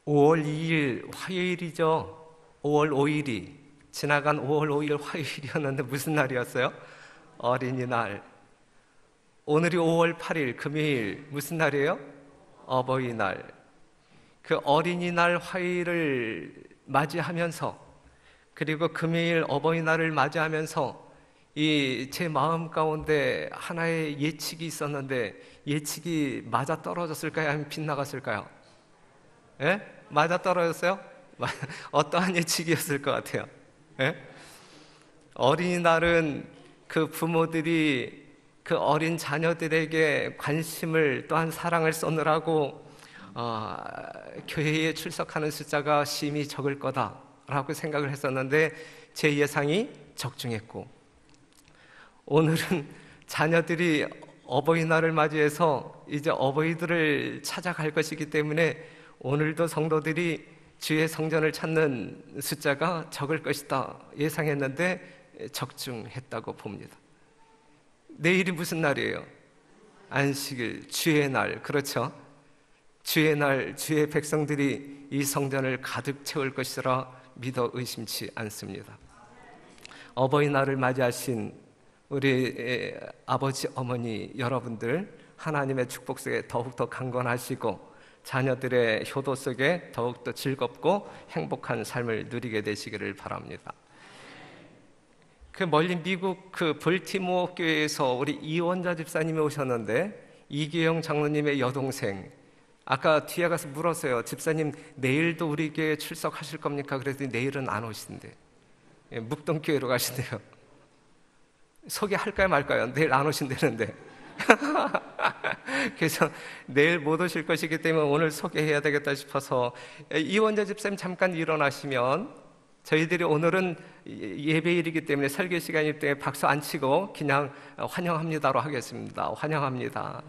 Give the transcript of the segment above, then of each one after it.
5월 2일 화요일이죠. 5월 5일이 지나간 5월 5일 화요일이었는데 무슨 날이었어요? 어린이날. 오늘이 5월 8일 금요일 무슨 날이에요? 어버이날. 그 어린이날 화요일을 맞이하면서 그리고 금요일 어버이날을 맞이하면서 이 제 마음 가운데 하나의 예측이 있었는데 예측이 맞아 떨어졌을까요? 아니면 빗나갔을까요? 예? 맞아 떨어졌어요? 어떠한 예측이었을 것 같아요? 예? 어린이날은 그 부모들이 그 어린 자녀들에게 관심을 또한 사랑을 쏟느라고 교회에 출석하는 숫자가 심히 적을 거다라고 생각을 했었는데 제 예상이 적중했고, 오늘은 자녀들이 어버이날을 맞이해서 이제 어버이들을 찾아갈 것이기 때문에 오늘도 성도들이 주의 성전을 찾는 숫자가 적을 것이다 예상했는데 적중했다고 봅니다. 내일이 무슨 날이에요? 안식일, 주의 날. 그렇죠? 주의 날, 주의 백성들이 이 성전을 가득 채울 것이라 믿어 의심치 않습니다. 어버이날을 맞이하신 우리 아버지, 어머니 여러분들, 하나님의 축복 속에 더욱더 강건하시고 자녀들의 효도 속에 더욱더 즐겁고 행복한 삶을 누리게 되시기를 바랍니다. 그 멀리 미국 그 볼티모어 교회에서 우리 이원자 집사님이 오셨는데, 이기영 장로님의 여동생, 아까 뒤에 가서 물었어요. 집사님 내일도 우리 교회에 출석하실 겁니까? 그랬더니 내일은 안 오신대. 묵동교회로 가신대요. 소개할까요 말까요? 내일 안 오신다는데. 그래서 내일 못 오실 것이기 때문에 오늘 소개해야 되겠다 싶어서, 이원자 집사님 잠깐 일어나시면 저희들이 오늘은 예배일이기 때문에 설교 시간이기 때문에 박수 안 치고 그냥 환영합니다로 하겠습니다. 환영합니다.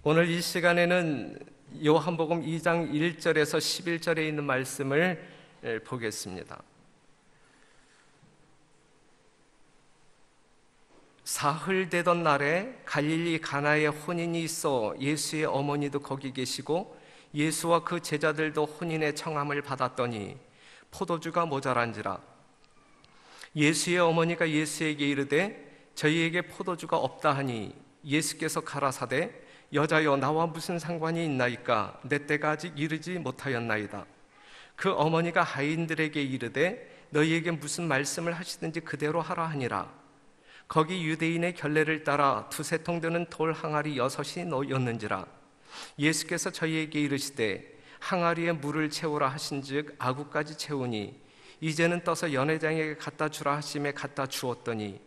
오늘 이 시간에는 요한복음 2장 1절에서 11절에 있는 말씀을 보겠습니다. 사흘 되던 날에 갈릴리 가나에 혼인이 있어 예수의 어머니도 거기 계시고 예수와 그 제자들도 혼인의 청함을 받았더니 포도주가 모자란지라. 예수의 어머니가 예수에게 이르되 저희에게 포도주가 없다 하니 예수께서 가라사대 여자여 나와 무슨 상관이 있나이까? 내 때가 아직 이르지 못하였나이다. 그 어머니가 하인들에게 이르되 너희에게 무슨 말씀을 하시든지 그대로 하라 하니라. 거기 유대인의 결례를 따라 두세 통 드는 돌 항아리 6이 놓였는지라. 예수께서 저희에게 이르시되 항아리에 물을 채우라 하신즉 아구까지 채우니 이제는 떠서 연회장에게 갖다 주라 하심에 갖다 주었더니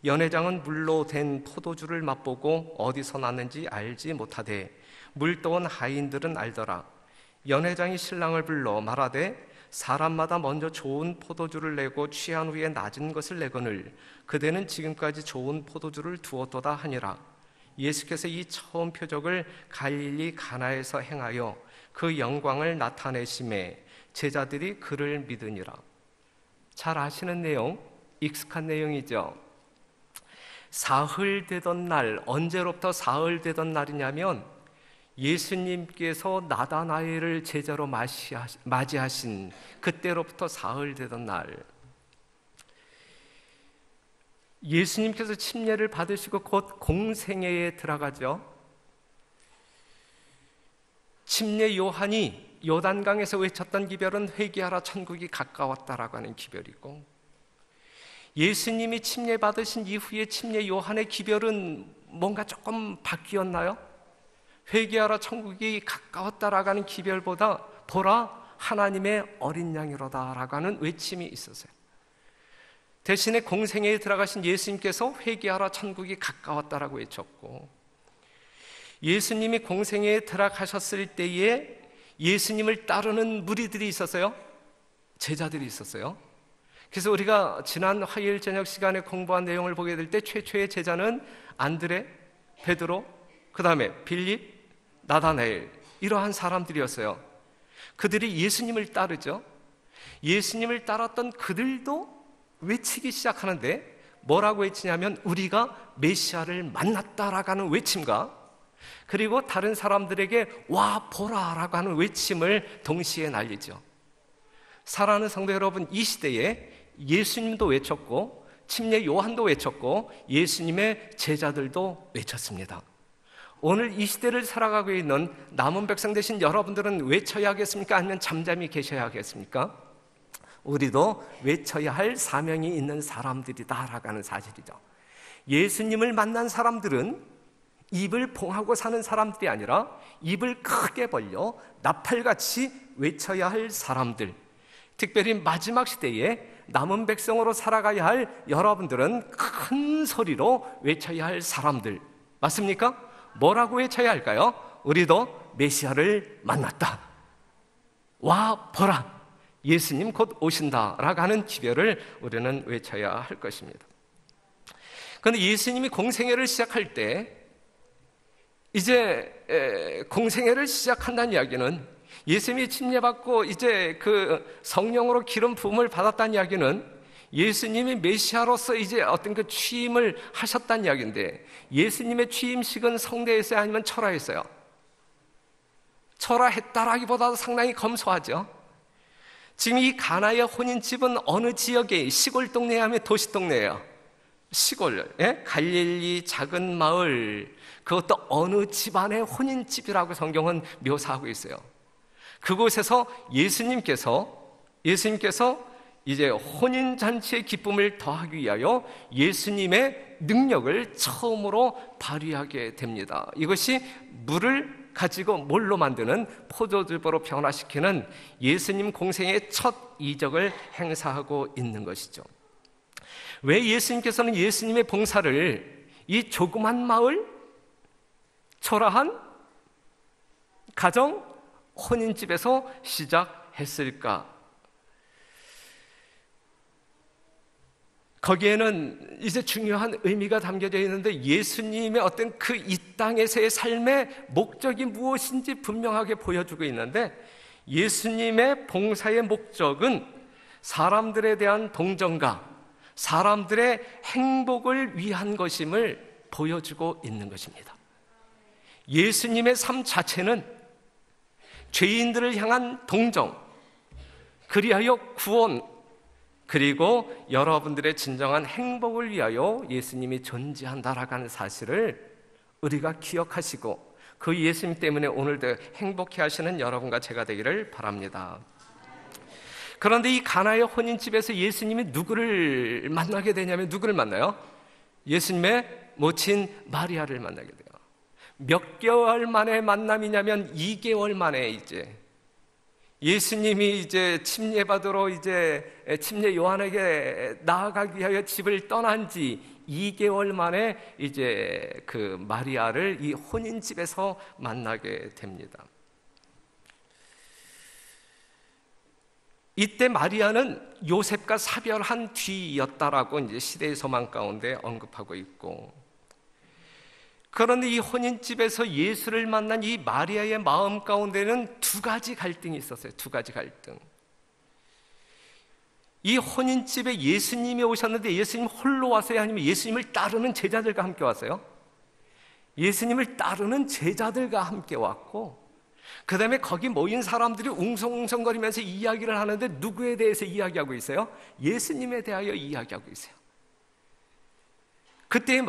연회장은 물로 된 포도주를 맛보고 어디서 났는지 알지 못하되 물떠온 하인들은 알더라. 연회장이 신랑을 불러 말하되 사람마다 먼저 좋은 포도주를 내고 취한 후에 낮은 것을 내거늘 그대는 지금까지 좋은 포도주를 두었도다 하니라. 예수께서 이 처음 표적을 갈릴리 가나에서 행하여 그 영광을 나타내심에 제자들이 그를 믿으니라. 잘 아시는 내용, 익숙한 내용이죠. 사흘 되던 날, 언제로부터 사흘 되던 날이냐면 예수님께서 나다나엘을 제자로 맞이하신 그때로부터 사흘 되던 날, 예수님께서 침례를 받으시고 곧 공생애에 들어가죠. 침례 요한이 요단강에서 외쳤던 기별은 회개하라 천국이 가까웠다라고 하는 기별이고, 예수님이 침례 받으신 이후에 침례 요한의 기별은 뭔가 조금 바뀌었나요? 회개하라 천국이 가까웠다라고 하는 기별보다 보라 하나님의 어린 양이로다라고 하는 외침이 있었어요. 대신에 공생애에 들어가신 예수님께서 회개하라 천국이 가까웠다라고 외쳤고, 예수님이 공생애에 들어가셨을 때에 예수님을 따르는 무리들이 있었어요. 제자들이 있었어요. 그래서 우리가 지난 화요일 저녁 시간에 공부한 내용을 보게 될 때 최초의 제자는 안드레, 베드로, 그 다음에 빌립, 나다나엘, 이러한 사람들이었어요. 그들이 예수님을 따르죠. 예수님을 따랐던 그들도 외치기 시작하는데 뭐라고 외치냐면 우리가 메시아를 만났다라고 하는 외침과 그리고 다른 사람들에게 와 보라 라고 하는 외침을 동시에 날리죠. 사랑하는 성도 여러분, 이 시대에 예수님도 외쳤고 침례 요한도 외쳤고 예수님의 제자들도 외쳤습니다. 오늘 이 시대를 살아가고 있는 남은 백성 되신 여러분들은 외쳐야 하겠습니까? 아니면 잠잠히 계셔야 하겠습니까? 우리도 외쳐야 할 사명이 있는 사람들이다라고 하는 사실이죠. 예수님을 만난 사람들은 입을 봉하고 사는 사람들이 아니라 입을 크게 벌려 나팔같이 외쳐야 할 사람들, 특별히 마지막 시대에 남은 백성으로 살아가야 할 여러분들은 큰 소리로 외쳐야 할 사람들, 맞습니까? 뭐라고 외쳐야 할까요? 우리도 메시아를 만났다, 와 보라, 예수님 곧 오신다 라고 하는 기별을 우리는 외쳐야 할 것입니다. 그런데 예수님이 공생애를 시작할 때 이제 공생애를 시작한다는 이야기는, 예수님이 침례받고 이제 그 성령으로 기름 부음을 받았다는 이야기는 예수님이 메시아로서 이제 어떤 그 취임을 하셨다는 이야기인데, 예수님의 취임식은 성대했어요, 아니면 철화했어요? 철화했다라기보다도 상당히 검소하죠. 지금 이 가나의 혼인집은 어느 지역에, 시골 동네 하면 도시 동네예요. 시골, 갈릴리 작은 마을, 그것도 어느 집안의 혼인집이라고 성경은 묘사하고 있어요. 그곳에서 예수님께서 이제 혼인잔치의 기쁨을 더하기 위하여 예수님의 능력을 처음으로 발휘하게 됩니다. 이것이 물을 가지고 뭘로 만드는 포도즙으로 변화시키는 예수님 공생의 첫 이적을 행사하고 있는 것이죠. 왜 예수님께서는 예수님의 봉사를 이 조그만 마을, 초라한 가정, 혼인집에서 시작했을까? 거기에는 이제 중요한 의미가 담겨져 있는데, 예수님의 어떤 그 이 땅에서의 삶의 목적이 무엇인지 분명하게 보여주고 있는데, 예수님의 봉사의 목적은 사람들에 대한 동정과 사람들의 행복을 위한 것임을 보여주고 있는 것입니다. 예수님의 삶 자체는 죄인들을 향한 동정, 그리하여 구원, 그리고 여러분들의 진정한 행복을 위하여 예수님이 존재한다라고 하는 사실을 우리가 기억하시고, 그 예수님 때문에 오늘도 행복해 하시는 여러분과 제가 되기를 바랍니다. 그런데 이 가나의 혼인집에서 예수님이 누구를 만나게 되냐면, 누구를 만나요? 예수님의 모친 마리아를 만나게 돼요. 몇 개월 만에 만남이냐면 2개월 만에 이제 예수님이 이제 침례받으러 이제 침례 요한에게 나아가기 위하여 집을 떠난 지 2개월 만에 이제 그 마리아를 이 혼인집에서 만나게 됩니다. 이때 마리아는 요셉과 사별한 뒤였다라고 이제 시대의 소망 가운데 언급하고 있고, 그런데 이 혼인집에서 예수를 만난 이 마리아의 마음 가운데는 두 가지 갈등이 있었어요. 두 가지 갈등. 이 혼인집에 예수님이 오셨는데 예수님 홀로 왔어요? 아니면 예수님을 따르는 제자들과 함께 왔어요? 예수님을 따르는 제자들과 함께 왔고, 그 다음에 거기 모인 사람들이 웅성웅성거리면서 이야기를 하는데 누구에 대해서 이야기하고 있어요? 예수님에 대하여 이야기하고 있어요. 그때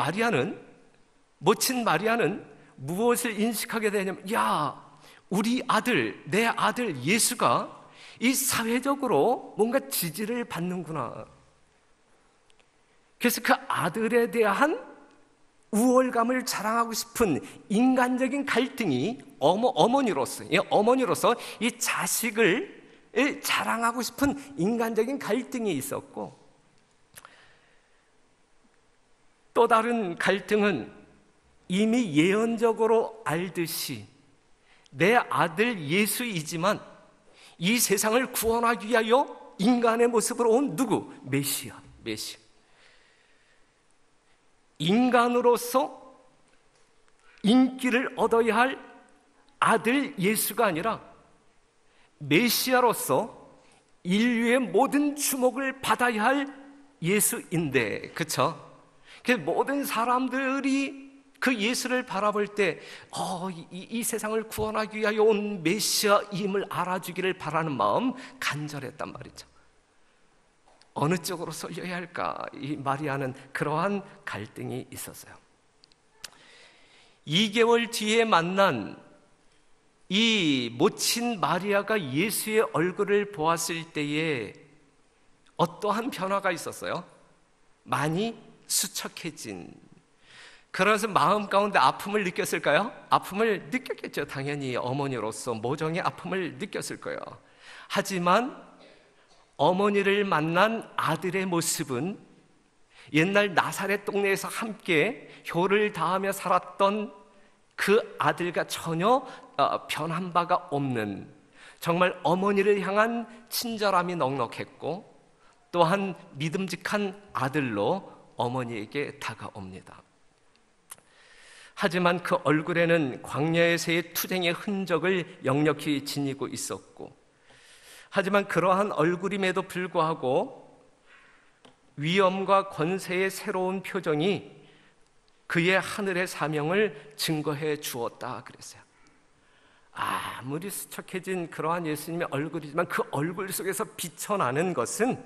모친 마리아는 무엇을 인식하게 되냐면, 야, 우리 아들, 내 아들 예수가 이 사회적으로 뭔가 지지를 받는구나. 그래서 그 아들에 대한 우월감을 자랑하고 싶은 인간적인 갈등이 어머니로서 이 자식을 자랑하고 싶은 인간적인 갈등이 있었고, 또 다른 갈등은 이미 예언적으로 알듯이 내 아들 예수이지만 이 세상을 구원하기 위하여 인간의 모습으로 온 누구? 메시아. 인간으로서 인기를 얻어야 할 아들 예수가 아니라 메시아로서 인류의 모든 주목을 받아야 할 예수인데, 그렇죠? 그래서 모든 사람들이 그 예수를 바라볼 때 이 세상을 구원하기 위하여 온 메시아임을 알아주기를 바라는 마음 간절했단 말이죠. 어느 쪽으로 쏠려야 할까? 이 마리아는 그러한 갈등이 있었어요. 2개월 뒤에 만난 이 모친 마리아가 예수의 얼굴을 보았을 때에 어떠한 변화가 있었어요? 많이 수척해진, 그러면서 마음 가운데 아픔을 느꼈을까요? 아픔을 느꼈겠죠. 당연히 어머니로서 모종의 아픔을 느꼈을 거예요. 하지만 어머니를 만난 아들의 모습은 옛날 나사렛 동네에서 함께 효를 다하며 살았던 그 아들과 전혀 변한 바가 없는, 정말 어머니를 향한 친절함이 넉넉했고 또한 믿음직한 아들로 어머니에게 다가옵니다. 하지만 그 얼굴에는 광야에서의 투쟁의 흔적을 역력히 지니고 있었고, 하지만 그러한 얼굴임에도 불구하고 위엄과 권세의 새로운 표정이 그의 하늘의 사명을 증거해 주었다 그랬어요. 아무리 수척해진 그러한 예수님의 얼굴이지만 그 얼굴 속에서 비춰나는 것은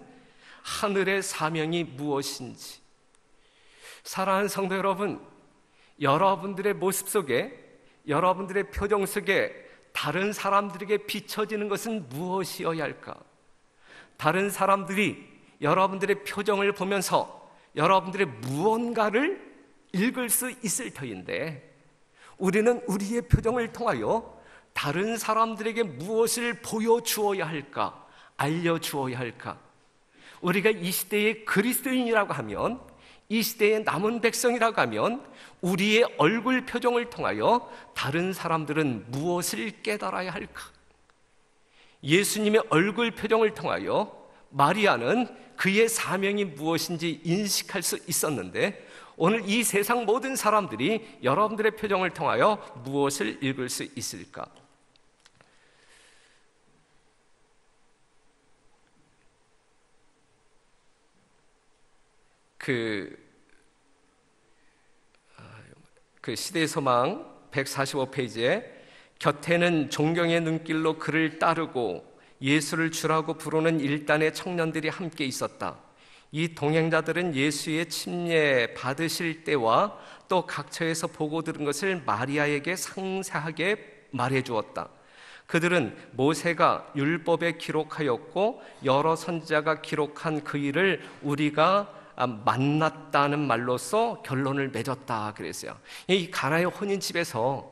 하늘의 사명이 무엇인지. 사랑하는 성도 여러분, 여러분들의 모습 속에, 여러분들의 표정 속에 다른 사람들에게 비춰지는 것은 무엇이어야 할까? 다른 사람들이 여러분들의 표정을 보면서 여러분들의 무언가를 읽을 수 있을 터인데, 우리는 우리의 표정을 통하여 다른 사람들에게 무엇을 보여주어야 할까? 알려주어야 할까? 우리가 이 시대의 그리스도인이라고 하면, 이 시대의 남은 백성이라고 하면 우리의 얼굴 표정을 통하여 다른 사람들은 무엇을 깨달아야 할까? 예수님의 얼굴 표정을 통하여 마리아는 그의 사명이 무엇인지 인식할 수 있었는데, 오늘 이 세상 모든 사람들이 여러분들의 표정을 통하여 무엇을 읽을 수 있을까? 그 시대의 소망 145페이지에 곁에는 존경의 눈길로 그를 따르고 예수를 주라고 부르는 일단의 청년들이 함께 있었다. 이 동행자들은 예수의 침례 받으실 때와 또 각처에서 보고 들은 것을 마리아에게 상세하게 말해 주었다. 그들은 모세가 율법에 기록하였고 여러 선지자가 기록한 그 일을 우리가 만났다는 말로써 결론을 맺었다 그랬어요. 이 가나의 혼인집에서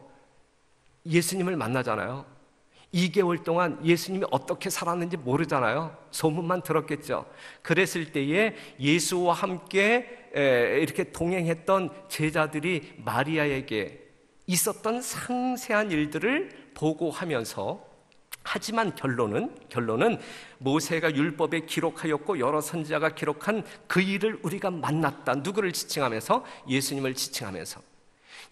예수님을 만나잖아요. 2개월 동안 예수님이 어떻게 살았는지 모르잖아요. 소문만 들었겠죠. 그랬을 때에 예수와 함께 이렇게 동행했던 제자들이 마리아에게 있었던 상세한 일들을 보고하면서, 하지만 결론은 모세가 율법에 기록하였고 여러 선지자가 기록한 그 일을 우리가 만났다. 누구를 지칭하면서? 예수님을 지칭하면서.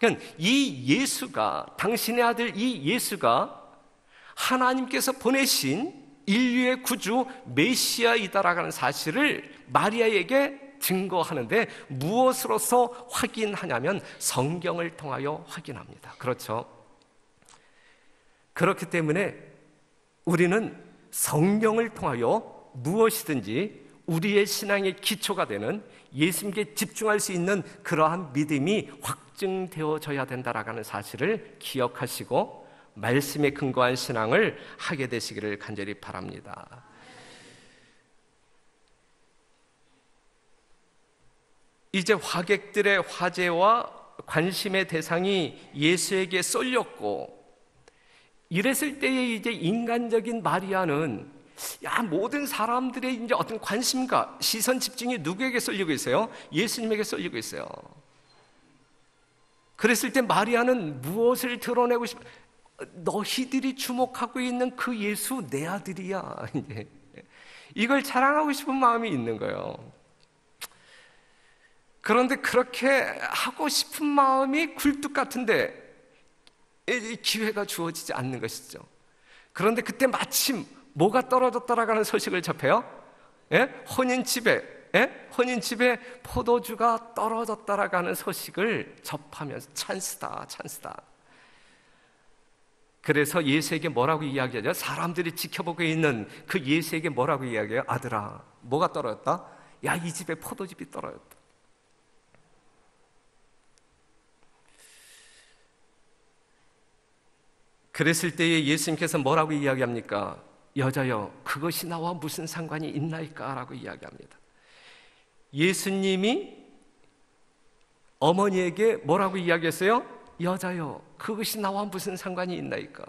그러니까 이 예수가, 당신의 아들 이 예수가 하나님께서 보내신 인류의 구주 메시아이다라는 사실을 마리아에게 증거하는데 무엇으로서 확인하냐면 성경을 통하여 확인합니다. 그렇죠? 그렇기 때문에 우리는 성경을 통하여 무엇이든지 우리의 신앙의 기초가 되는, 예수님께 집중할 수 있는 그러한 믿음이 확증되어져야 된다라는 사실을 기억하시고 말씀에 근거한 신앙을 하게 되시기를 간절히 바랍니다. 이제 화객들의 화제와 관심의 대상이 예수에게 쏠렸고, 이랬을 때에 이제 인간적인 마리아는 모든 사람들의 이제 어떤 관심과 시선 집중이 누구에게 쏠리고 있어요? 예수님에게 쏠리고 있어요. 그랬을 때 마리아는 무엇을 드러내고 싶어? 너희들이 주목하고 있는 그 예수 내 아들이야. 이걸 자랑하고 싶은 마음이 있는 거예요. 그런데 그렇게 하고 싶은 마음이 굴뚝 같은데 기회가 주어지지 않는 것이죠. 그런데 그때 마침 뭐가 떨어졌다라는 소식을 접해요? 혼인집에 혼인집에 포도주가 떨어졌다라고 하는 소식을 접하면서 찬스다, 찬스다. 그래서 예수에게 뭐라고 이야기하죠? 사람들이 지켜보고 있는 그 예수에게 뭐라고 이야기해요? 아들아, 뭐가 떨어졌다? 야, 이 집에 포도즙이 떨어졌다. 그랬을 때에 예수님께서 뭐라고 이야기합니까? 여자여, 그것이 나와 무슨 상관이 있나이까? 라고 이야기합니다. 예수님이 어머니에게 뭐라고 이야기했어요? 여자여, 그것이 나와 무슨 상관이 있나이까?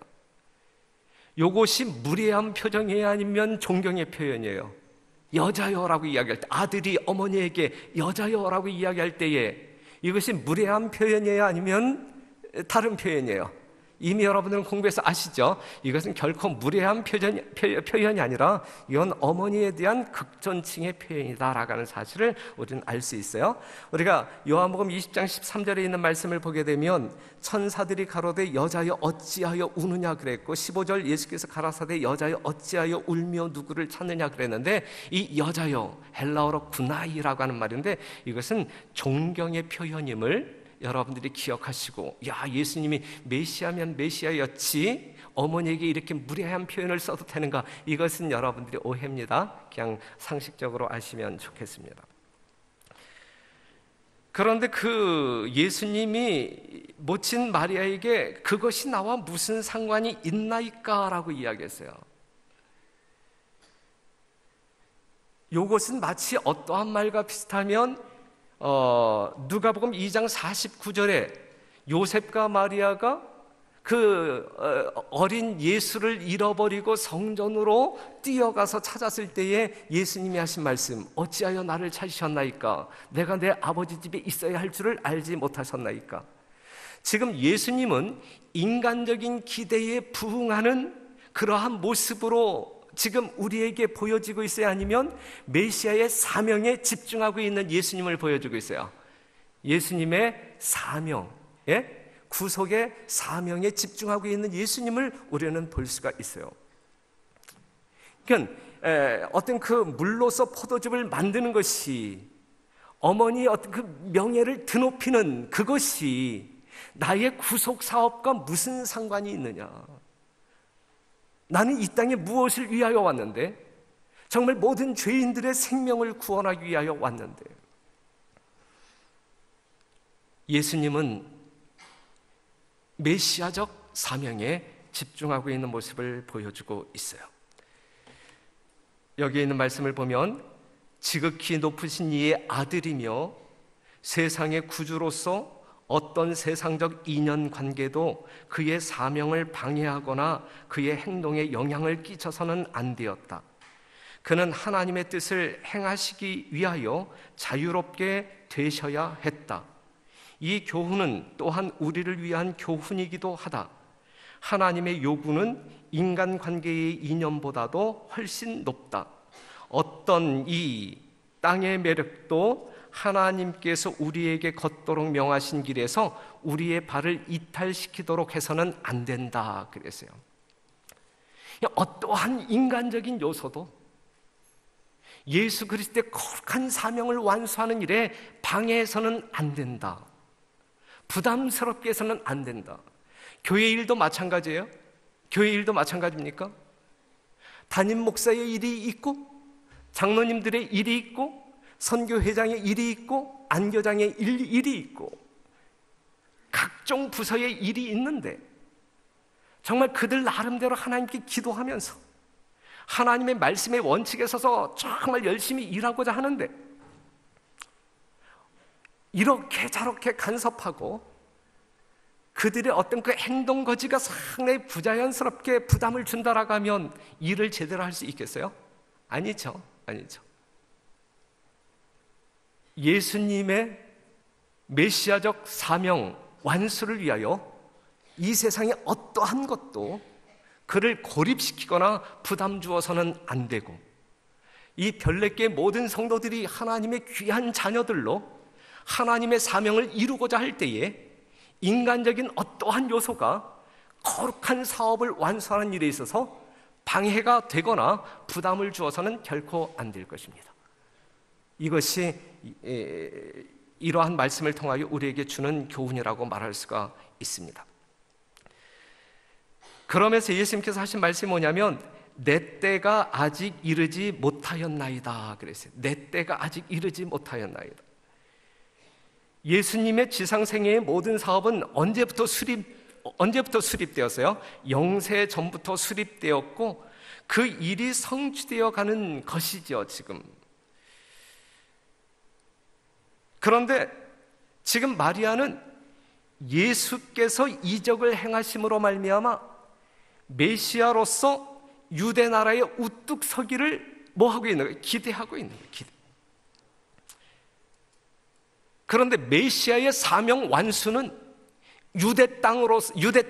요것이 무례한 표정이에요? 아니면 존경의 표현이에요? 여자여라고 이야기할 때, 아들이 어머니에게 여자여라고 이야기할 때에 이것이 무례한 표현이에요? 아니면 다른 표현이에요? 이미 여러분들은 공부해서 아시죠? 이것은 결코 무례한 표현이 아니라 이건 어머니에 대한 극존칭의 표현이다라고 하는 사실을 우리는 알 수 있어요. 우리가 요한복음 20장 13절에 있는 말씀을 보게 되면 천사들이 가로되 여자여 어찌하여 우느냐 그랬고 15절 예수께서 가라사대 여자여 어찌하여 울며 누구를 찾느냐 그랬는데 이 여자여 헬라어로 구나이라고 하는 말인데 이것은 존경의 표현임을 여러분들이 기억하시고, 야, 예수님이 메시아면 메시아였지 어머니에게 이렇게 무례한 표현을 써도 되는가? 이것은 여러분들이 오해입니다. 그냥 상식적으로 아시면 좋겠습니다. 그런데 그 예수님이 모친 마리아에게 그것이 나와 무슨 상관이 있나이까? 라고 이야기했어요. 이것은 마치 어떠한 말과 비슷하면 누가복음 2장 49절에 요셉과 마리아가 그 어린 예수를 잃어버리고 성전으로 뛰어가서 찾았을 때에 예수님이 하신 말씀, 어찌하여 나를 찾으셨나이까? 내가 내 아버지 집에 있어야 할 줄을 알지 못하셨나이까? 지금 예수님은 인간적인 기대에 부응하는 그러한 모습으로 지금 우리에게 보여지고 있어요? 아니면 메시아의 사명에 집중하고 있는 예수님을 보여주고 있어요? 예수님의 사명, 구속의 사명에 집중하고 있는 예수님을 우리는 볼 수가 있어요. 그러니까 어떤 그 물로서 포도즙을 만드는 것이 어머니의 어떤 그 명예를 드높이는 그것이 나의 구속 사업과 무슨 상관이 있느냐? 나는 이 땅에 무엇을 위하여 왔는데? 정말 모든 죄인들의 생명을 구원하기 위하여 왔는데, 예수님은 메시아적 사명에 집중하고 있는 모습을 보여주고 있어요. 여기에 있는 말씀을 보면 지극히 높으신 이의 아들이며 세상의 구주로서 어떤 세상적 인연관계도 그의 사명을 방해하거나 그의 행동에 영향을 끼쳐서는 안 되었다. 그는 하나님의 뜻을 행하시기 위하여 자유롭게 되셔야 했다. 이 교훈은 또한 우리를 위한 교훈이기도 하다. 하나님의 요구는 인간관계의 이념보다도 훨씬 높다. 어떤 이 땅의 매력도 하나님께서 우리에게 걷도록 명하신 길에서 우리의 발을 이탈시키도록 해서는 안 된다 그랬어요. 어떠한 인간적인 요소도 예수 그리스도의 거룩한 사명을 완수하는 일에 방해해서는 안 된다. 부담스럽게 해서는 안 된다. 교회 일도 마찬가지예요. 교회 일도 마찬가지입니까? 담임 목사의 일이 있고 장로님들의 일이 있고 선교회장의 일이 있고 안교장의 일이 있고 각종 부서의 일이 있는데 정말 그들 나름대로 하나님께 기도하면서 하나님의 말씀의 원칙에 서서 정말 열심히 일하고자 하는데 이렇게 저렇게 간섭하고 그들의 어떤 그 행동 거지가 상당히 부자연스럽게 부담을 준다라고 하면 일을 제대로 할 수 있겠어요? 아니죠. 예수님의 메시아적 사명 완수를 위하여 이 세상의 어떠한 것도 그를 고립시키거나 부담 주어서는 안 되고, 이 별내교의 모든 성도들이 하나님의 귀한 자녀들로 하나님의 사명을 이루고자 할 때에 인간적인 어떠한 요소가 거룩한 사업을 완수하는 일에 있어서 방해가 되거나 부담을 주어서는 결코 안 될 것입니다. 이것이 이러한 말씀을 통하여 우리에게 주는 교훈이라고 말할 수가 있습니다. 그러면서 예수님께서 하신 말씀이 뭐냐면 내 때가 아직 이르지 못하였나이다 그랬어요. 내 때가 아직 이르지 못하였나이다. 예수님의 지상생애의 모든 사업은 언제부터 수립되었어요? 영세 전부터 수립되었고 그 일이 성취되어 가는 것이죠, 지금. 그런데 지금 마리아는 예수께서 이적을 행하심으로 말미암아 메시아로서 유대 나라에 우뚝 서기를 뭐 하고 있는 거예요? 기대하고 있는 거예요. 그런데 메시아의 사명 완수는 유대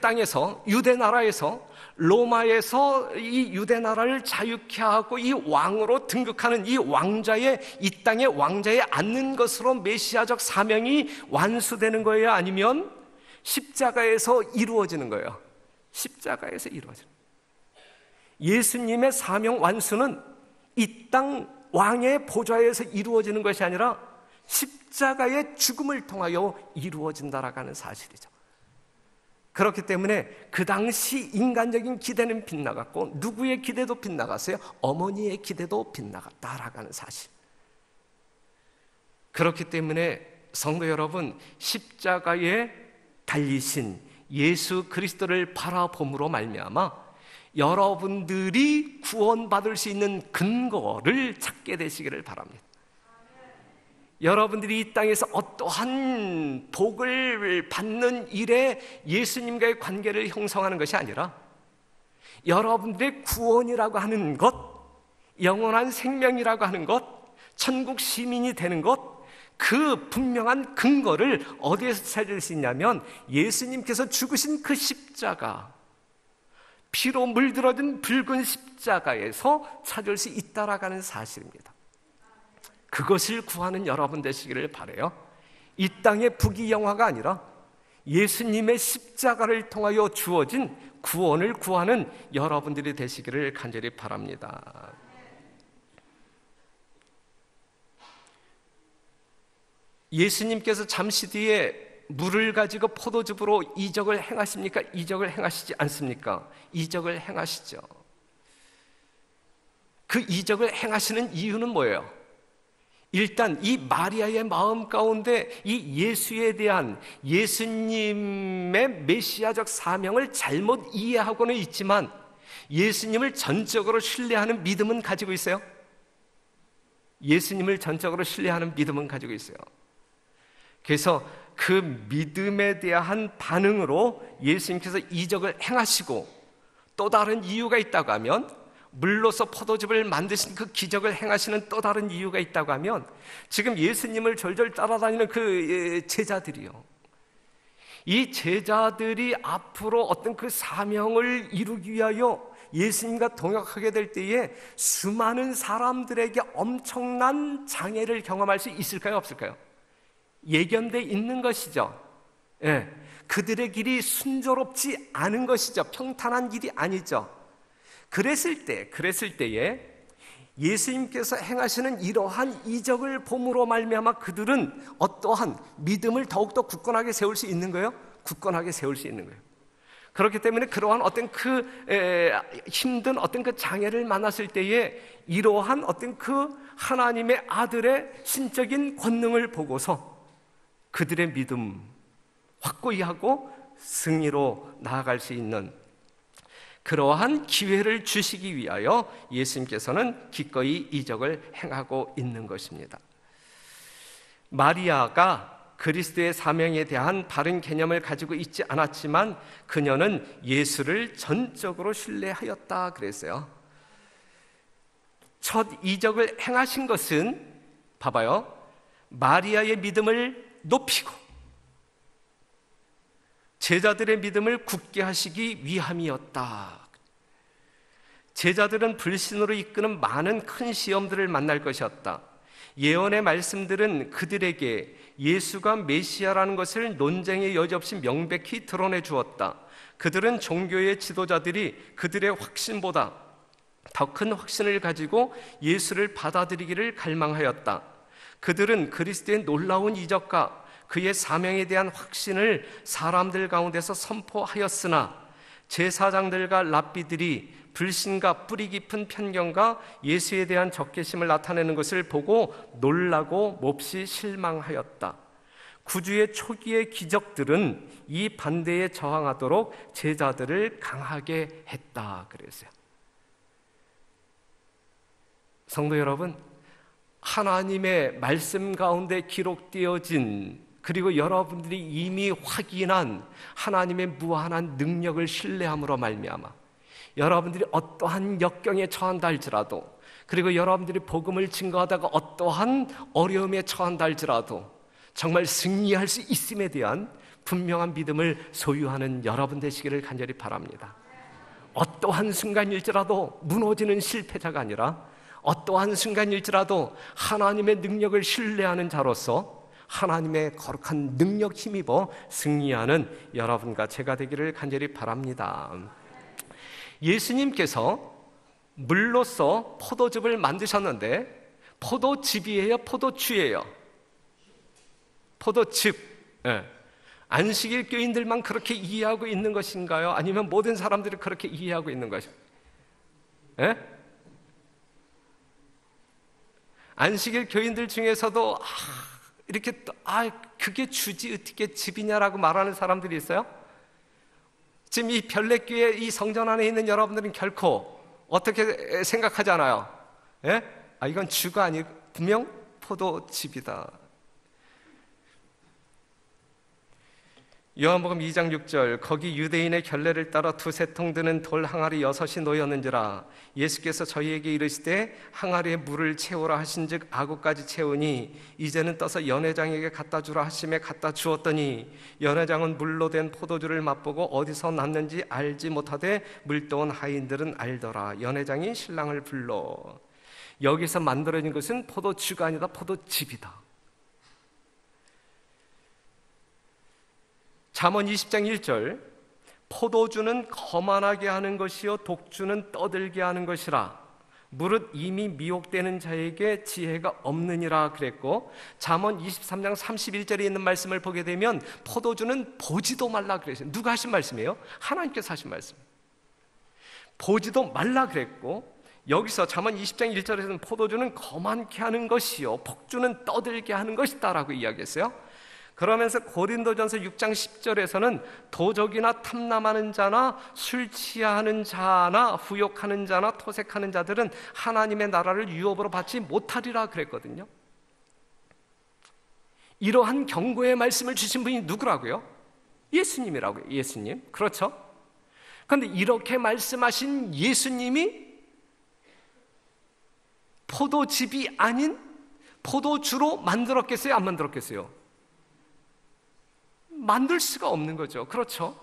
땅에서 유대 나라에서 로마에서 이 유대 나라를 자유케 하고 이 왕으로 등극하는 이 땅의 왕자에 앉는 것으로 메시아적 사명이 완수되는 거예요? 아니면 십자가에서 이루어지는 거예요? 십자가에서 이루어지는 거예요. 예수님의 사명 완수는 이 땅 왕의 보좌에서 이루어지는 것이 아니라 십자가의 죽음을 통하여 이루어진다라고 하는 사실이죠. 그렇기 때문에 그 당시 인간적인 기대는 빗나갔고 누구의 기대도 빗나갔어요? 어머니의 기대도 빗나갔다라고 하는 사실. 그렇기 때문에 성도 여러분, 십자가에 달리신 예수 그리스도를 바라봄으로 말미암아 여러분들이 구원받을 수 있는 근거를 찾게 되시기를 바랍니다. 여러분들이 이 땅에서 어떠한 복을 받는 일에 예수님과의 관계를 형성하는 것이 아니라 여러분들의 구원이라고 하는 것, 영원한 생명이라고 하는 것, 천국 시민이 되는 것, 그 분명한 근거를 어디에서 찾을 수 있냐면 예수님께서 죽으신 그 십자가, 피로 물들어진 붉은 십자가에서 찾을 수 있다라고 하는 사실입니다. 그것을 구하는 여러분 되시기를 바라요. 이 땅의 부귀영화가 아니라 예수님의 십자가를 통하여 주어진 구원을 구하는 여러분들이 되시기를 간절히 바랍니다. 예수님께서 잠시 뒤에 물을 가지고 포도즙으로 이적을 행하십니까? 이적을 행하시지 않습니까? 이적을 행하시죠. 그 이적을 행하시는 이유는 뭐예요? 일단 이 마리아의 마음 가운데 이 예수에 대한 예수님의 메시아적 사명을 잘못 이해하고는 있지만 예수님을 전적으로 신뢰하는 믿음은 가지고 있어요. 예수님을 전적으로 신뢰하는 믿음은 가지고 있어요. 그래서 그 믿음에 대한 반응으로 예수님께서 이적을 행하시고 또 다른 이유가 있다고 하면, 물로서 포도즙을 만드신 그 기적을 행하시는 또 다른 이유가 있다고 하면, 지금 예수님을 졸졸 따라다니는 그 제자들이요, 이 제자들이 앞으로 어떤 그 사명을 이루기 위하여 예수님과 동역하게 될 때에 수많은 사람들에게 엄청난 장애를 경험할 수 있을까요, 없을까요? 예견돼 있는 것이죠. 예, 그들의 길이 순조롭지 않은 것이죠. 평탄한 길이 아니죠. 그랬을 때에 예수님께서 행하시는 이러한 이적을 봄으로 말미암아 그들은 어떠한 믿음을 더욱더 굳건하게 세울 수 있는 거예요? 굳건하게 세울 수 있는 거예요. 그렇기 때문에 그러한 어떤 힘든 어떤 그 장애를 만났을 때에 이러한 어떤 그 하나님의 아들의 신적인 권능을 보고서 그들의 믿음 확고히 하고 승리로 나아갈 수 있는 그러한 기회를 주시기 위하여 예수님께서는 기꺼이 이적을 행하고 있는 것입니다. 마리아가 그리스도의 사명에 대한 바른 개념을 가지고 있지 않았지만 그녀는 예수를 전적으로 신뢰하였다 그랬어요. 첫 이적을 행하신 것은 봐봐요, 마리아의 믿음을 높이고 제자들의 믿음을 굳게 하시기 위함이었다. 제자들은 불신으로 이끄는 많은 큰 시험들을 만날 것이었다. 예언의 말씀들은 그들에게 예수가 메시아라는 것을 논쟁의 여지 없이 명백히 드러내 주었다. 그들은 종교의 지도자들이 그들의 확신보다 더 큰 확신을 가지고 예수를 받아들이기를 갈망하였다. 그들은 그리스도의 놀라운 이적과 그의 사명에 대한 확신을 사람들 가운데서 선포하였으나 제사장들과 랍비들이 불신과 뿌리 깊은 편견과 예수에 대한 적개심을 나타내는 것을 보고 놀라고 몹시 실망하였다. 구주의 초기의 기적들은 이 반대에 저항하도록 제자들을 강하게 했다 그랬어요. 성도 여러분, 하나님의 말씀 가운데 기록되어진, 그리고 여러분들이 이미 확인한 하나님의 무한한 능력을 신뢰함으로 말미암아 여러분들이 어떠한 역경에 처한다 할지라도, 그리고 여러분들이 복음을 증거하다가 어떠한 어려움에 처한다 할지라도 정말 승리할 수 있음에 대한 분명한 믿음을 소유하는 여러분 되시기를 간절히 바랍니다. 어떠한 순간일지라도 무너지는 실패자가 아니라 어떠한 순간일지라도 하나님의 능력을 신뢰하는 자로서 하나님의 거룩한 능력 힘입어 승리하는 여러분과 제가 되기를 간절히 바랍니다. 예수님께서 물로써 포도즙을 만드셨는데 포도즙이에요? 포도주예요? 포도즙. 네. 안식일 교인들만 그렇게 이해하고 있는 것인가요? 아니면 모든 사람들이 그렇게 이해하고 있는 것인가요? 네? 안식일 교인들 중에서도 이렇게 그게 주지 어떻게 즙이냐라고 말하는 사람들이 있어요? 지금 이 별내교회 이 성전 안에 있는 여러분들은 결코 어떻게 생각하잖아요. 예? 이건 주가 아니고 분명 포도즙이다. 요한복음 2장 6절, 거기 유대인의 결례를 따라 두세 통 드는 돌 항아리 6이 놓였는지라. 예수께서 저희에게 이르시되 항아리에 물을 채우라 하신즉 아구까지 채우니 이제는 떠서 연회장에게 갖다 주라 하심에 갖다 주었더니 연회장은 물로 된 포도주를 맛보고 어디서 났는지 알지 못하되 물떠온 하인들은 알더라. 연회장이 신랑을 불러. 여기서 만들어진 것은 포도주가 아니다, 포도즙이다. 잠언 20장 1절, 포도주는 거만하게 하는 것이요 독주는 떠들게 하는 것이라. 무릇 이미 미혹되는 자에게 지혜가 없느니라 그랬고, 잠언 23장 31절에 있는 말씀을 보게 되면 포도주는 보지도 말라 그랬어요. 누가 하신 말씀이에요? 하나님께서 하신 말씀. 보지도 말라 그랬고, 여기서 잠언 20장 1절에서는 포도주는 거만케 하는 것이요 폭주는 떠들게 하는 것이다 라고 이야기했어요. 그러면서 고린도전서 6장 10절에서는 도적이나 탐남하는 자나 술 취하는 자나 후욕하는 자나 토색하는 자들은 하나님의 나라를 유업으로 받지 못하리라 그랬거든요. 이러한 경고의 말씀을 주신 분이 누구라고요? 예수님이라고요. 예수님. 그렇죠? 그런데 이렇게 말씀하신 예수님이 포도즙이 아닌 포도주로 만들었겠어요? 안 만들었겠어요? 만들 수가 없는 거죠. 그렇죠?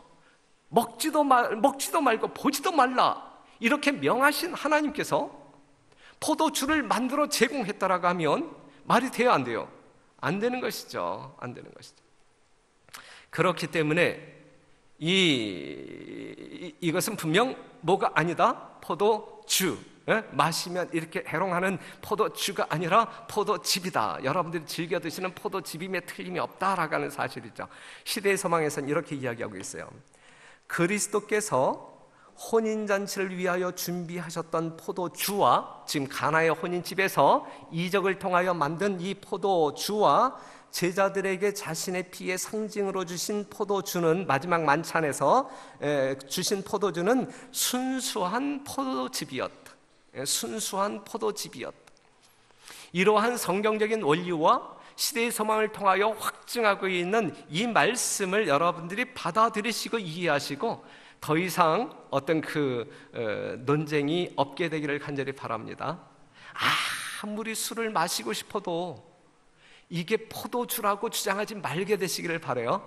먹지도 말고 보지도 말라 이렇게 명하신 하나님께서 포도주를 만들어 제공했다라고 하면 말이 돼요, 안 돼요? 안 되는 것이죠. 안 되는 것이죠. 그렇기 때문에 이것은 분명 뭐가 아니다? 포도주. 마시면 이렇게 해롱하는 포도주가 아니라 포도즙이다. 여러분들이 즐겨 드시는 포도즙임에 틀림이 없다라고 하는 사실이죠. 시대의 서망에서는 이렇게 이야기하고 있어요. 그리스도께서 혼인잔치를 위하여 준비하셨던 포도주와, 지금 가나의 혼인집에서 이적을 통하여 만든 이 포도주와 제자들에게 자신의 피의 상징으로 주신 포도주는, 마지막 만찬에서 주신 포도주는 순수한 포도즙이었다. 순수한 포도즙이었다. 이러한 성경적인 원리와 시대의 소망을 통하여 확증하고 있는 이 말씀을 여러분들이 받아들이시고 이해하시고 더 이상 어떤 논쟁이 없게 되기를 간절히 바랍니다. 아무리 술을 마시고 싶어도 이게 포도주라고 주장하지 말게 되시기를 바라요.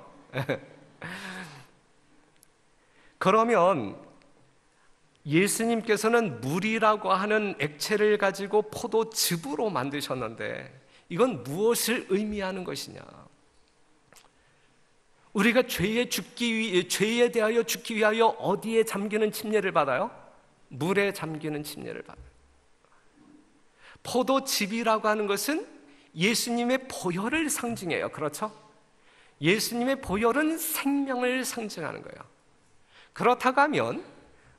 그러면 예수님께서는 물이라고 하는 액체를 가지고 포도즙으로 만드셨는데 이건 무엇을 의미하는 것이냐? 우리가 죄에 대하여 죽기 위하여 어디에 잠기는 침례를 받아요? 물에 잠기는 침례를 받아요. 포도즙이라고 하는 것은 예수님의 보혈을 상징해요. 그렇죠? 예수님의 보혈은 생명을 상징하는 거예요. 그렇다고 하면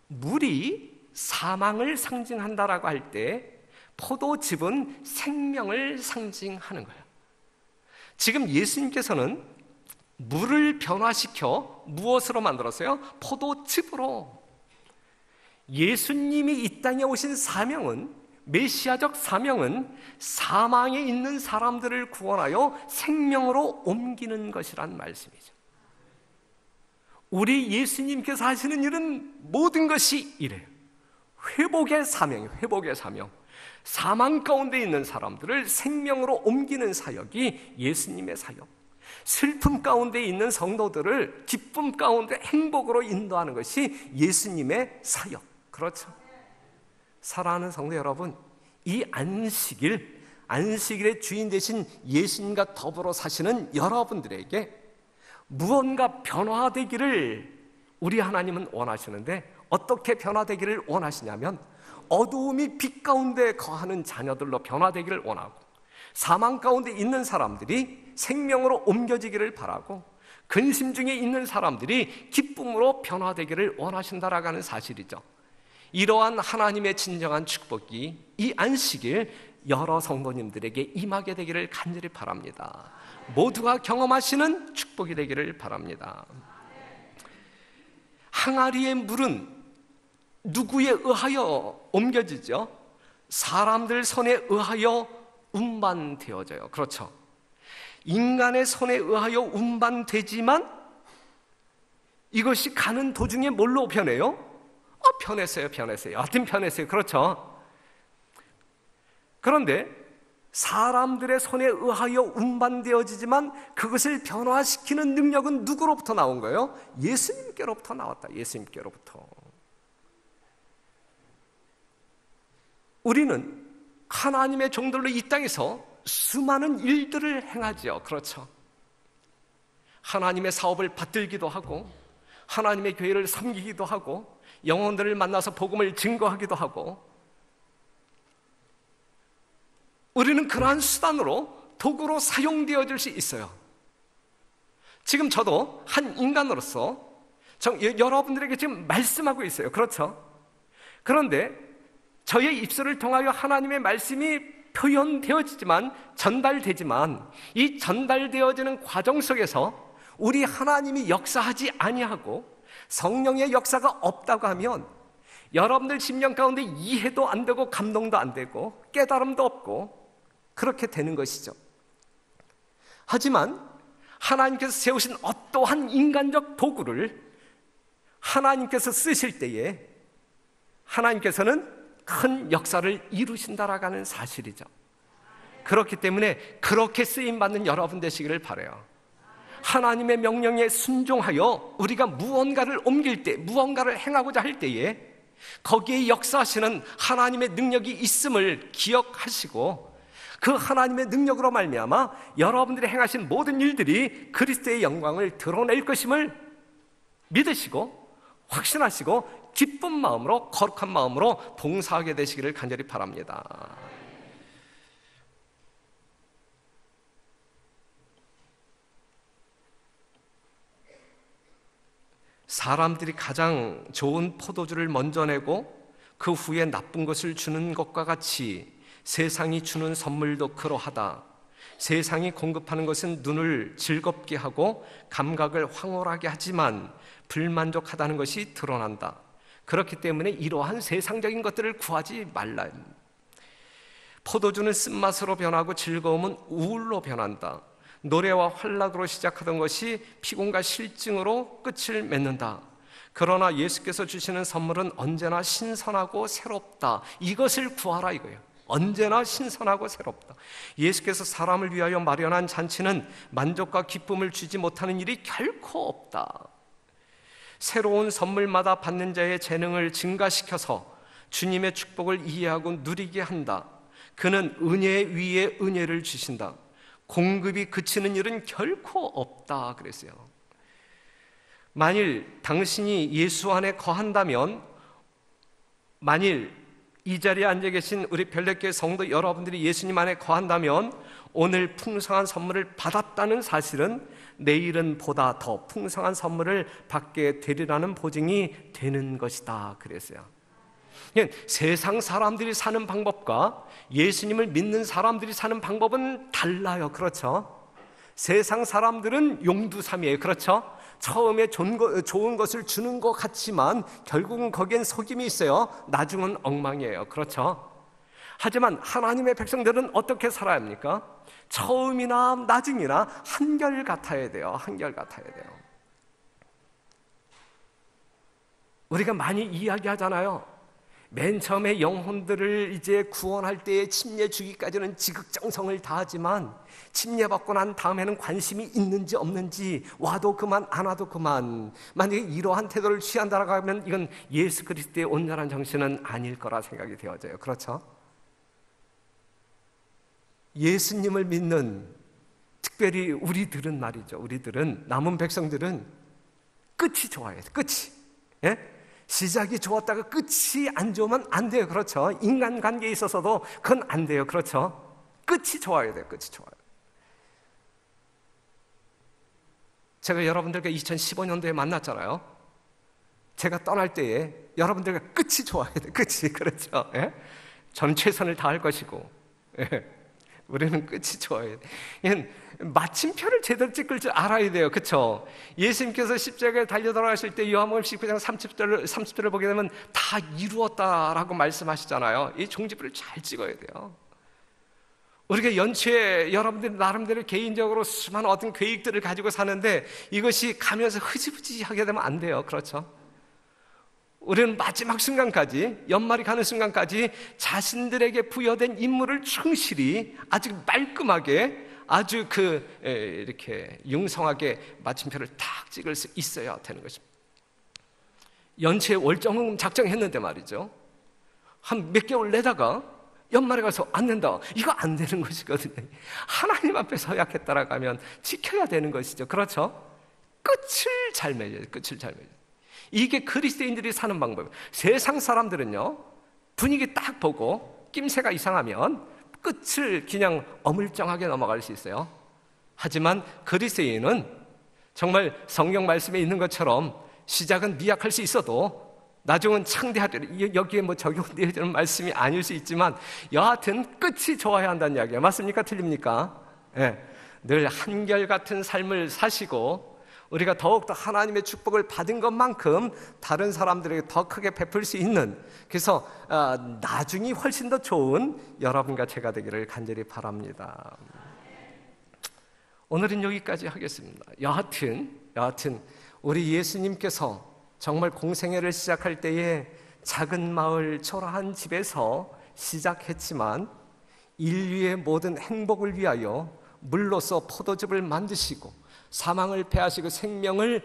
물이 사망을 상징한다라고 할 때 포도즙은 생명을 상징하는 거예요. 지금 예수님께서는 물을 변화시켜 무엇으로 만들었어요? 포도즙으로. 예수님이 이 땅에 오신 사명은, 메시아적 사명은 사망에 있는 사람들을 구원하여 생명으로 옮기는 것이란 말씀이죠. 우리 예수님께서 하시는 일은 모든 것이 이래요. 회복의 사명이에요. 회복의 사명. 사망 가운데 있는 사람들을 생명으로 옮기는 사역이 예수님의 사역. 슬픔 가운데 있는 성도들을 기쁨 가운데 행복으로 인도하는 것이 예수님의 사역. 그렇죠? 사랑하는 성도 여러분, 이 안식일의 주인 되신 예수님과 더불어 사시는 여러분들에게 무언가 변화되기를 우리 하나님은 원하시는데, 어떻게 변화되기를 원하시냐면 어두움이 빛 가운데 거하는 자녀들로 변화되기를 원하고, 사망 가운데 있는 사람들이 생명으로 옮겨지기를 바라고, 근심 중에 있는 사람들이 기쁨으로 변화되기를 원하신다라고 하는 사실이죠. 이러한 하나님의 진정한 축복이 이 안식일 여러 성도님들에게 임하게 되기를 간절히 바랍니다. 모두가 경험하시는 축복이 되기를 바랍니다. 항아리의 물은 누구에 의하여 옮겨지죠? 사람들 손에 의하여 운반되어져요. 그렇죠? 인간의 손에 의하여 운반되지만 이것이 가는 도중에 뭘로 변해요? 변했어요. 하여튼 변했어요. 그렇죠? 그런데 사람들의 손에 의하여 운반되어지지만 그것을 변화시키는 능력은 누구로부터 나온 거예요? 예수님께로부터 나왔다. 예수님께로부터. 우리는 하나님의 종들로 이 땅에서 수많은 일들을 행하죠. 그렇죠? 하나님의 사업을 받들기도 하고, 하나님의 교회를 섬기기도 하고, 영혼들을 만나서 복음을 증거하기도 하고, 우리는 그러한 수단으로, 도구로 사용되어질 수 있어요. 지금 저도 한 인간으로서 여러분들에게 지금 말씀하고 있어요. 그렇죠? 그런데 저의 입술을 통하여 하나님의 말씀이 표현되어지지만, 전달되지만, 이 전달되어지는 과정 속에서 우리 하나님이 역사하지 아니하고 성령의 역사가 없다고 하면 여러분들 심령 가운데 이해도 안 되고 감동도 안 되고 깨달음도 없고 그렇게 되는 것이죠. 하지만 하나님께서 세우신 어떠한 인간적 도구를 하나님께서 쓰실 때에 하나님께서는 큰 역사를 이루신다라고 하는 사실이죠. 그렇기 때문에 그렇게 쓰임받는 여러분 되시기를 바라요. 하나님의 명령에 순종하여 우리가 무언가를 옮길 때, 무언가를 행하고자 할 때에 거기에 역사하시는 하나님의 능력이 있음을 기억하시고, 그 하나님의 능력으로 말미암아 여러분들이 행하신 모든 일들이 그리스도의 영광을 드러낼 것임을 믿으시고 확신하시고 기쁜 마음으로, 거룩한 마음으로 봉사하게 되시기를 간절히 바랍니다. 사람들이 가장 좋은 포도주를 먼저 내고 그 후에 나쁜 것을 주는 것과 같이 세상이 주는 선물도 그러하다. 세상이 공급하는 것은 눈을 즐겁게 하고 감각을 황홀하게 하지만 불만족하다는 것이 드러난다. 그렇기 때문에 이러한 세상적인 것들을 구하지 말라. 포도주는 쓴맛으로 변하고 즐거움은 우울로 변한다. 노래와 활락으로 시작하던 것이 피곤과 실증으로 끝을 맺는다. 그러나 예수께서 주시는 선물은 언제나 신선하고 새롭다. 이것을 구하라 이거예요. 언제나 신선하고 새롭다. 예수께서 사람을 위하여 마련한 잔치는 만족과 기쁨을 주지 못하는 일이 결코 없다. 새로운 선물마다 받는 자의 재능을 증가시켜서 주님의 축복을 이해하고 누리게 한다. 그는 은혜 위에 은혜를 주신다. 공급이 그치는 일은 결코 없다 그랬어요. 만일 당신이 예수 안에 거한다면, 만일 이 자리에 앉아 계신 우리 별내교회 성도 여러분들이 예수님 안에 거한다면 오늘 풍성한 선물을 받았다는 사실은 내일은 보다 더 풍성한 선물을 받게 되리라는 보증이 되는 것이다 그랬어요. 세상 사람들이 사는 방법과 예수님을 믿는 사람들이 사는 방법은 달라요. 그렇죠? 세상 사람들은 용두삼이에요. 그렇죠? 처음에 좋은 것을 주는 것 같지만 결국은 거기엔 속임이 있어요. 나중은 엉망이에요. 그렇죠? 하지만 하나님의 백성들은 어떻게 살아야 합니까? 처음이나 나중이나 한결같아야 돼요. 한결같아야 돼요. 우리가 많이 이야기하잖아요. 맨 처음에 영혼들을 이제 구원할 때에 침례 주기까지는 지극정성을 다하지만 침례받고 난 다음에는 관심이 있는지 없는지, 와도 그만 안 와도 그만, 만약에 이러한 태도를 취한다라고 하면 이건 예수 그리스도의 온전한 정신은 아닐 거라 생각이 되어져요. 그렇죠? 예수님을 믿는, 특별히 우리들은 말이죠, 우리들은, 남은 백성들은 끝이 좋아야 돼. 끝이. 예? 시작이 좋았다가 끝이 안 좋으면 안 돼요. 그렇죠? 인간관계에 있어서도 그건 안 돼요. 그렇죠? 끝이 좋아야 돼요. 끝이 좋아요. 제가 여러분들과 2015년도에 만났잖아요. 제가 떠날 때에 여러분들과 끝이 좋아야 돼요. 끝이. 그렇죠? 예? 전 최선을 다할 것이고, 예. 우리는 끝이 좋아야 돼. 마침표를 제대로 찍을 줄 알아야 돼요. 그렇죠? 예수님께서 십자가에 달려 돌아가실 때 요한복음 19장 30절을 보게 되면 다 이루었다라고 말씀하시잖아요. 이 종지부를 잘 찍어야 돼요. 우리가 연초에 여러분들 나름대로 개인적으로 수많은 어떤 계획들을 가지고 사는데 이것이 가면서 흐지부지하게 되면 안 돼요. 그렇죠? 우리는 마지막 순간까지, 연말이 가는 순간까지 자신들에게 부여된 임무를 충실히 아주 말끔하게, 아주 이렇게 융성하게 마침표를 탁 찍을 수 있어야 되는 것입니다. 연초에 월정금 작정했는데 말이죠, 한 몇 개월 내다가 연말에 가서 안 된다, 이거 안 되는 것이거든요. 하나님 앞에 서약했다라고 하면 지켜야 되는 것이죠. 그렇죠? 끝을 잘 맺어야 돼요. 끝을 잘 맺어야 돼요. 이게 그리스도인들이 사는 방법이에요. 세상 사람들은요, 분위기 딱 보고 낌새가 이상하면 끝을 그냥 어물쩡하게 넘어갈 수 있어요. 하지만 그리스도인은 정말 성경 말씀에 있는 것처럼 시작은 미약할 수 있어도 나중은 창대하리라. 여기에 뭐 적용되어지는 말씀이 아닐 수 있지만 여하튼 끝이 좋아야 한다는 이야기예요. 맞습니까? 틀립니까? 네. 늘 한결같은 삶을 사시고 우리가 더욱더 하나님의 축복을 받은 것만큼 다른 사람들에게 더 크게 베풀 수 있는, 그래서 나중이 훨씬 더 좋은 여러분과 제가 되기를 간절히 바랍니다. 오늘은 여기까지 하겠습니다. 여하튼 우리 예수님께서 정말 공생애를 시작할 때에 작은 마을 초라한 집에서 시작했지만 인류의 모든 행복을 위하여 물로서 포도즙을 만드시고 사망을 패하시고 생명을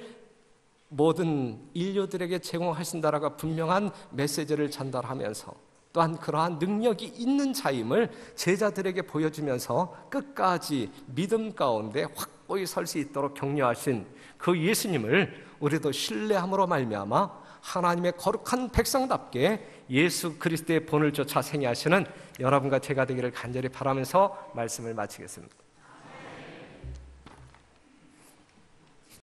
모든 인류들에게 제공하신다라고 분명한 메시지를 전달하면서 또한 그러한 능력이 있는 자임을 제자들에게 보여주면서 끝까지 믿음 가운데 확고히 설 수 있도록 격려하신 그 예수님을 우리도 신뢰함으로 말미암아 하나님의 거룩한 백성답게 예수 그리스도의 본을 쫓아 생애하시는 여러분과 제가 되기를 간절히 바라면서 말씀을 마치겠습니다.